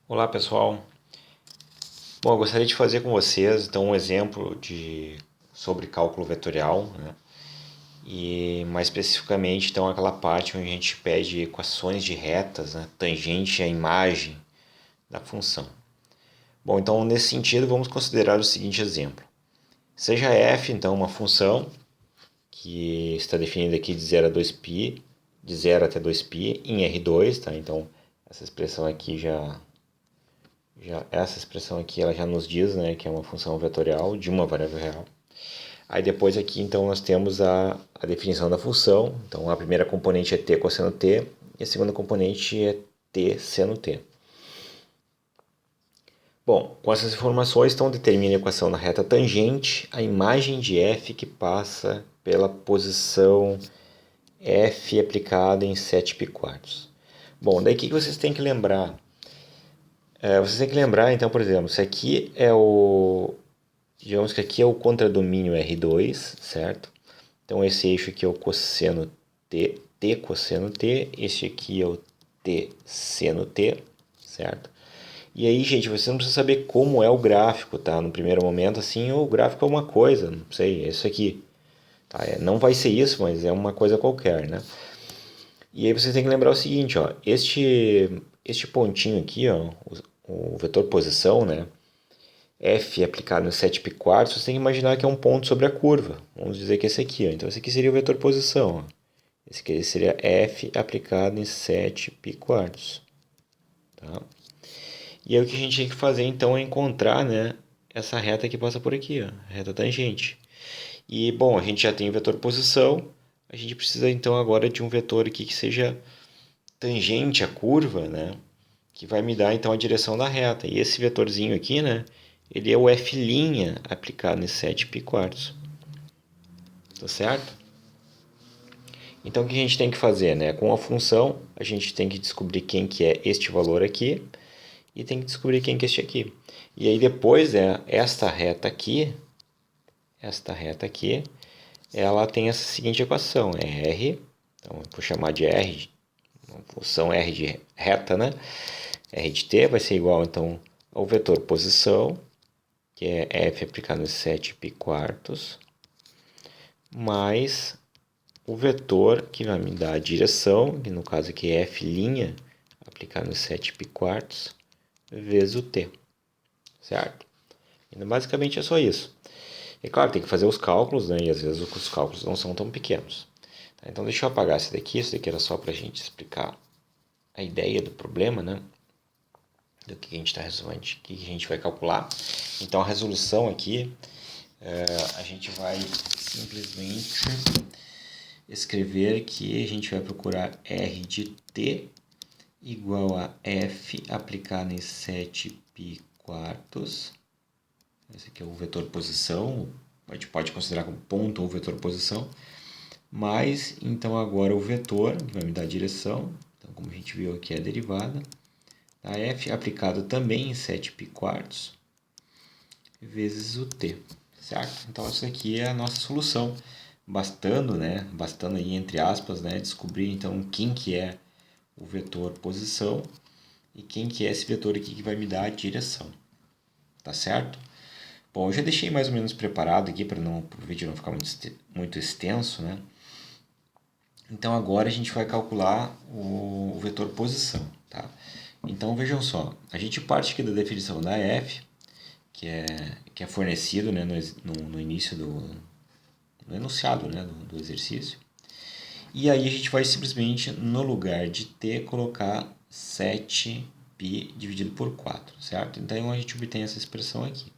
Olá pessoal, bom, eu gostaria de fazer com vocês então um exemplo sobre cálculo vetorial, né? E mais especificamente então aquela parte onde a gente pede equações de retas, né? Tangente à imagem da função. Bom, então nesse sentido vamos considerar o seguinte exemplo. Seja f então uma função que está definida aqui de 0 a 2π, de 0 até 2π em R2, tá? Então essa expressão aqui essa expressão aqui ela já nos diz, né, que é uma função vetorial de uma variável real. Aí depois aqui então nós temos a definição da função. Então a primeira componente é t cosseno t e a segunda componente é t seno t. Bom, com essas informações então determina a equação na reta tangente a imagem de f que passa pela posição f aplicada em 7π. Bom, daí o que vocês têm que lembrar? Vocês têm que lembrar, então, por exemplo, se aqui é digamos que aqui é o contradomínio R2, certo? Então, esse eixo aqui é o cosseno T, T cosseno T. Este aqui é o T seno T, certo? E aí, gente, você não precisa saber como é o gráfico, tá? No primeiro momento, assim, o gráfico é uma coisa, não sei, é isso aqui. Tá? Não vai ser isso, mas é uma coisa qualquer, né? E aí você tem que lembrar o seguinte, ó, este pontinho aqui, ó, o vetor posição, né? F aplicado em 7π, você tem que imaginar que é um ponto sobre a curva. Vamos dizer que esse aqui, ó. Então esse aqui seria o vetor posição, ó. Esse aqui seria F aplicado em 7π. Tá? E aí o que a gente tem que fazer então é encontrar, né, essa reta que passa por aqui, ó, reta tangente. E bom, a gente já tem o vetor posição, a gente precisa então agora de um vetor aqui que seja tangente à curva, né, que vai me dar então a direção da reta. E esse vetorzinho aqui, né, ele é o f' aplicado em 7π. Tá certo? Então o que a gente tem que fazer, né? Com a função, a gente tem que descobrir quem que é este valor aqui e tem que descobrir quem que é este aqui. E aí depois, esta reta aqui, ela tem essa seguinte equação, é R, então vou chamar de R, uma função R de reta, né? R de t vai ser igual então ao vetor posição, que é f aplicado em 7π, mais o vetor que vai me dar a direção, que no caso aqui é f' aplicado em 7π, vezes o t, certo? Então, basicamente é só isso. É claro, tem que fazer os cálculos, né? E às vezes os cálculos não são tão pequenos. Tá? Então deixa eu apagar esse daqui era só para a gente explicar a ideia do problema, né? Do que a gente está resolvendo, o que a gente vai calcular. Então a resolução aqui, a gente vai simplesmente escrever que a gente vai procurar R de t igual a f aplicado em 7π. Esse aqui é o vetor posição, a gente pode considerar como ponto ou vetor posição, mais então agora o vetor, que vai me dar a direção, então como a gente viu aqui é a derivada, a f aplicado também em 7π, vezes o t, certo? Então essa aqui é a nossa solução, bastando aí entre aspas, né, descobrir então quem que é o vetor posição e quem que é esse vetor aqui que vai me dar a direção, tá certo? Bom, eu já deixei mais ou menos preparado aqui para o vídeo não ficar muito extenso, né? Então agora a gente vai calcular o vetor posição, tá? Então vejam só, a gente parte aqui da definição da f, que é fornecido, né, no início no enunciado, né, do exercício. E aí a gente vai simplesmente, no lugar de t, colocar 7π dividido por 4, certo? Então a gente obtém essa expressão aqui.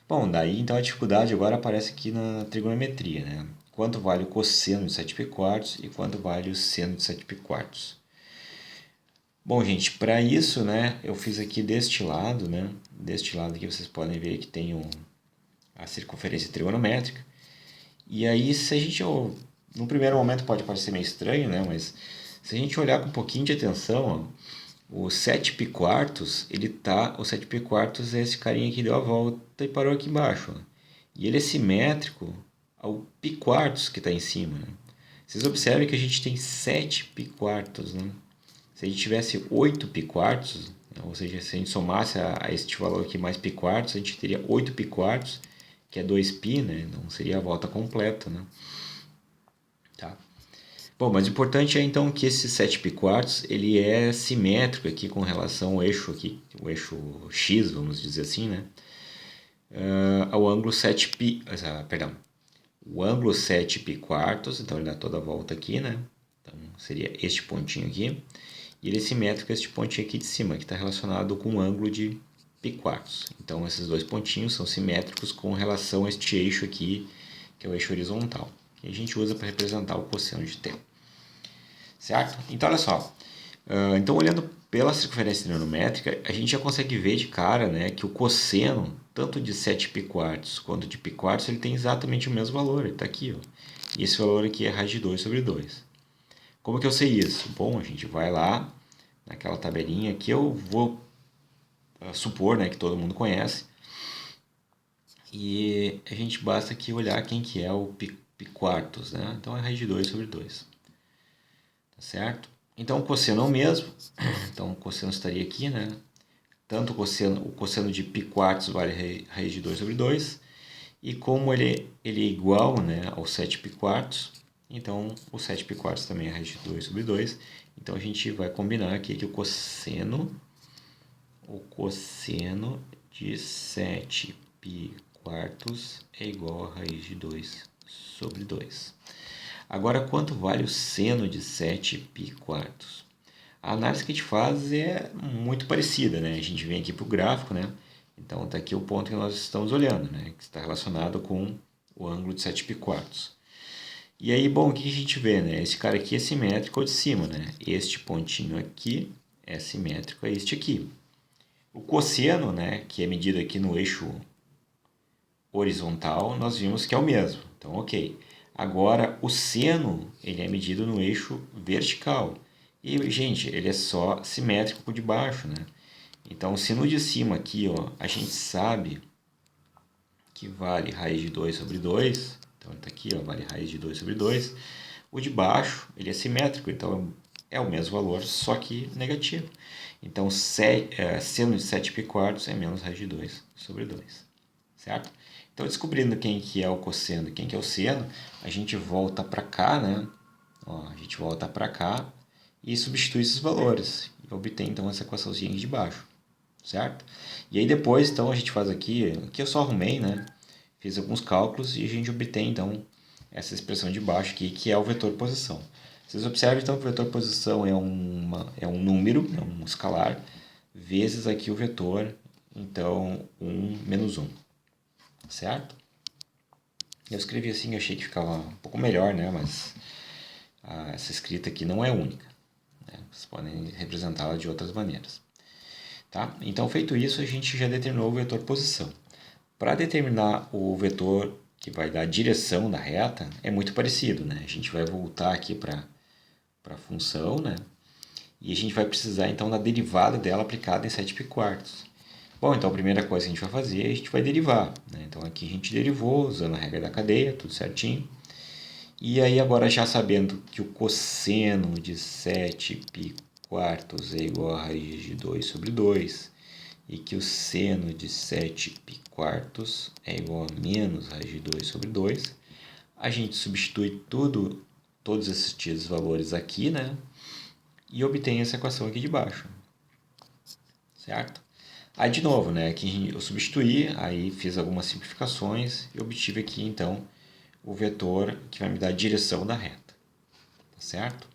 Bom, daí então a dificuldade agora aparece aqui na trigonometria, né? Quanto vale o cosseno de 7π e quanto vale o seno de 7π. Bom, gente, para isso, né, eu fiz aqui deste lado, né? Deste lado aqui vocês podem ver que tem a circunferência trigonométrica. E aí, se a gente, no primeiro momento pode parecer meio estranho, né? Mas se a gente olhar com um pouquinho de atenção, ó, o 7π, o 7π é esse carinha que deu a volta e parou aqui embaixo, ó. E ele é simétrico ao π que está em cima, né? Vocês observem que a gente tem 7π, né? Se a gente tivesse 8π, Então, ou seja, se a gente somasse a este valor aqui mais π quartos, a gente teria 8 π quartos, que é 2π, né? Não seria a volta completa, né? Tá? Bom, mas o importante é então que esse 7π quartos, ele é simétrico aqui com relação ao eixo aqui, o eixo x, vamos dizer assim, né? Ao ângulo 7π, perdão, o ângulo 7π quartos, então ele dá toda a volta aqui, né? Então seria este pontinho aqui, e ele é simétrico a este pontinho aqui de cima, que está relacionado com o ângulo de π quartos. Então esses dois pontinhos são simétricos com relação a este eixo aqui, que é o eixo horizontal, que a gente usa para representar o cosseno de θ. Certo? Então olha só, então olhando pela circunferência trigonométrica, a gente já consegue ver de cara, né, que o cosseno, tanto de 7π quartos quanto de π quartos, ele tem exatamente o mesmo valor, ele está aqui, ó. E esse valor aqui é raiz de 2 sobre 2. Como que eu sei isso? Bom, a gente vai lá naquela tabelinha que eu vou supor, né, que todo mundo conhece, e a gente basta aqui olhar quem que é o π quartos, né? Então é raiz de 2 sobre 2. Tá certo? Então o cosseno é o mesmo, então o cosseno estaria aqui, né? Tanto o cosseno de π quartos vale raiz de 2 sobre 2, e como ele é igual, né, ao 7π quartos, então o 7π quartos também é raiz de 2 sobre 2, então a gente vai combinar aqui que o cosseno de 7π quartos é igual a raiz de 2 sobre 2. Agora, quanto vale o seno de 7π quartos? A análise que a gente faz é muito parecida, né? A gente vem aqui para o gráfico, né? Então, está aqui o ponto que nós estamos olhando, né? Que está relacionado com o ângulo de 7π quartos. E aí, bom, o que a gente vê, né? Esse cara aqui é simétrico ao de cima, né? Este pontinho aqui é simétrico a este aqui. O cosseno, né? Que é medido aqui no eixo horizontal, nós vimos que é o mesmo. Então, ok. Agora, o seno, ele é medido no eixo vertical. E, gente, ele é só simétrico com o de baixo, né? Então, se no de cima aqui, ó, a gente sabe que vale raiz de 2 sobre 2, então está aqui, ó, vale raiz de 2 sobre 2, o de baixo, ele é simétrico, então é o mesmo valor, só que negativo. Então, seno de 7π quartos é menos raiz de 2 sobre 2, certo? Então, descobrindo quem que é o cosseno e quem que é o seno, a gente volta para cá, né? Ó, a gente volta para cá e substitui esses valores. E obtém, então, essa equaçãozinha de baixo, certo? E aí depois, então, a gente faz aqui eu só arrumei, né? Fiz alguns cálculos e a gente obtém, então, essa expressão de baixo aqui, que é o vetor posição. Vocês observam, então, que o vetor posição é um número, é um escalar, vezes aqui o vetor, então, 1 menos 1. Certo? Eu escrevi assim, eu achei que ficava um pouco melhor, né? Mas essa escrita aqui não é única, né? Vocês podem representá-la de outras maneiras. Tá? Então, feito isso, a gente já determinou o vetor posição. Para determinar o vetor que vai dar a direção da reta, é muito parecido, né? A gente vai voltar aqui para a função, né? E a gente vai precisar, então, da derivada dela aplicada em 7π quartos. Bom, então a primeira coisa que a gente vai fazer, a gente vai derivar, né? Então aqui a gente derivou, usando a regra da cadeia, tudo certinho. E aí agora já sabendo que o cosseno de 7π quartos é igual a raiz de 2 sobre 2, e que o seno de 7π quartos é igual a menos raiz de 2 sobre 2, a gente substitui todos esses valores aqui, né? E obtém essa equação aqui de baixo, certo? Aí, de novo, né, aqui eu substituí, aí fiz algumas simplificações e obtive aqui, então, o vetor que vai me dar a direção da reta, tá certo?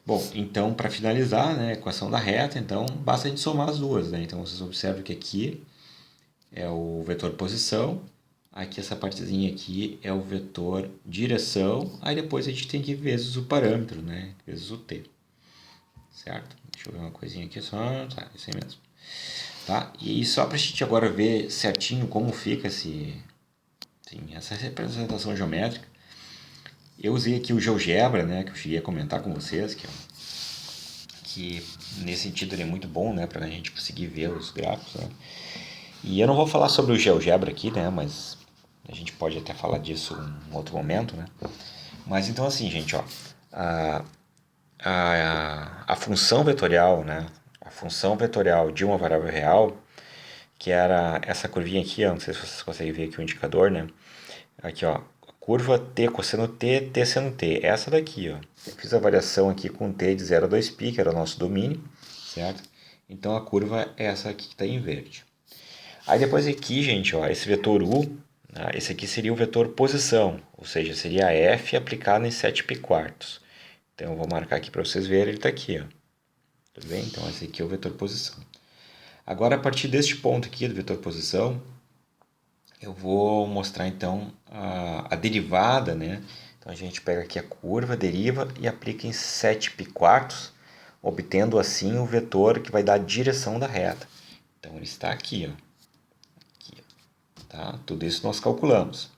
Bom, então, para finalizar, né, a equação da reta, então, basta a gente somar as duas, né? Então, vocês observam que aqui é o vetor posição, aqui essa partezinha aqui é o vetor direção, aí depois a gente tem que vezes o parâmetro, né, vezes o t, certo? Deixa eu ver uma coisinha aqui só, tá, isso aí mesmo. Tá? E só para a gente agora ver certinho como fica essa representação geométrica, eu usei aqui o GeoGebra, né, que eu cheguei a comentar com vocês, que nesse sentido ele é muito bom, né, para a gente conseguir ver os gráficos, né? E eu não vou falar sobre o GeoGebra aqui, né, mas a gente pode até falar disso em outro momento, né? Mas então assim, gente, ó, a função vetorial, né, a função vetorial de uma variável real, que era essa curvinha aqui, ó, não sei se vocês conseguem ver aqui o indicador, né? Aqui, ó, curva t cosseno t, t seno t, essa daqui, ó. Eu fiz a variação aqui com t de 0 a 2π, que era o nosso domínio, certo? Então a curva é essa aqui que está em verde. Aí depois aqui, gente, ó, esse vetor u, né, esse aqui seria o vetor posição, ou seja, seria a f aplicada em 7π. Então eu vou marcar aqui para vocês verem, ele está aqui, ó. Tudo bem? Então esse aqui é o vetor posição. Agora, a partir deste ponto aqui do vetor posição, eu vou mostrar então a derivada, né? Então a gente pega aqui a curva, deriva e aplica em 7π, obtendo assim o vetor que vai dar a direção da reta. Então ele está aqui, ó. Aqui, ó. Tá? Tudo isso nós calculamos.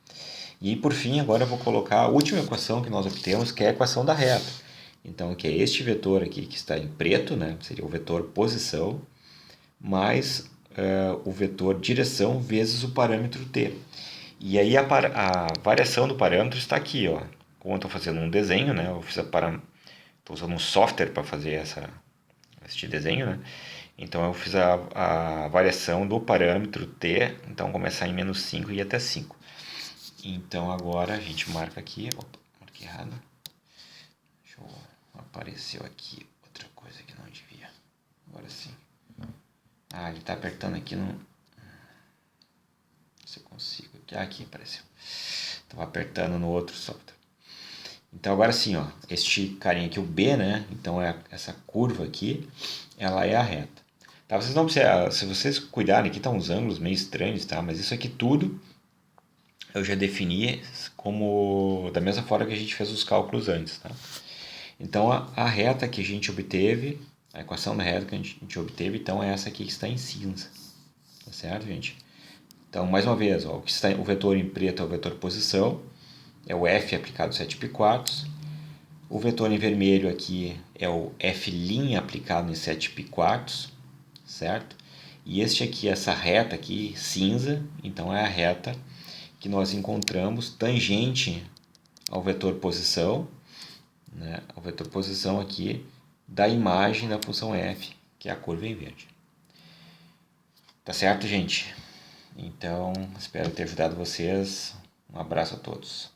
E por fim, agora eu vou colocar a última equação que nós obtemos, que é a equação da reta. Então, que é este vetor aqui que está em preto, né? Seria o vetor posição, mais o vetor direção vezes o parâmetro t. E aí a variação do parâmetro está aqui, ó. Como eu estou fazendo um desenho, né? Eu fiz estou usando um software para fazer este desenho, né? Então eu fiz a variação do parâmetro t, então começar em menos 5 e ir até 5. Então agora a gente marca aqui, opa, marquei errado. Apareceu aqui outra coisa que não devia. Agora sim. Ah, ele está apertando aqui no... Se eu consigo... Aqui apareceu. Estava apertando no outro software. Então agora sim, ó, este carinha aqui, o B, né? Então essa curva aqui, ela é a reta. Tá? Vocês não precisam, se vocês cuidarem, aqui tá uns ângulos meio estranhos, tá? Mas isso aqui tudo eu já defini como da mesma forma que a gente fez os cálculos antes, tá? Então a reta que a gente obteve, a equação da reta que a gente obteve, então é essa aqui que está em cinza. Tá certo, gente? Então, mais uma vez, ó, o vetor em preto é o vetor posição, é o f aplicado 7π. O vetor em vermelho aqui é o f' aplicado em 7π, certo? E este aqui, essa reta aqui, cinza, então é a reta que nós encontramos tangente ao vetor posição, né? O vetor posição aqui da imagem da função f, que é a curva em verde. Tá certo, gente? Então, espero ter ajudado vocês. Um abraço a todos.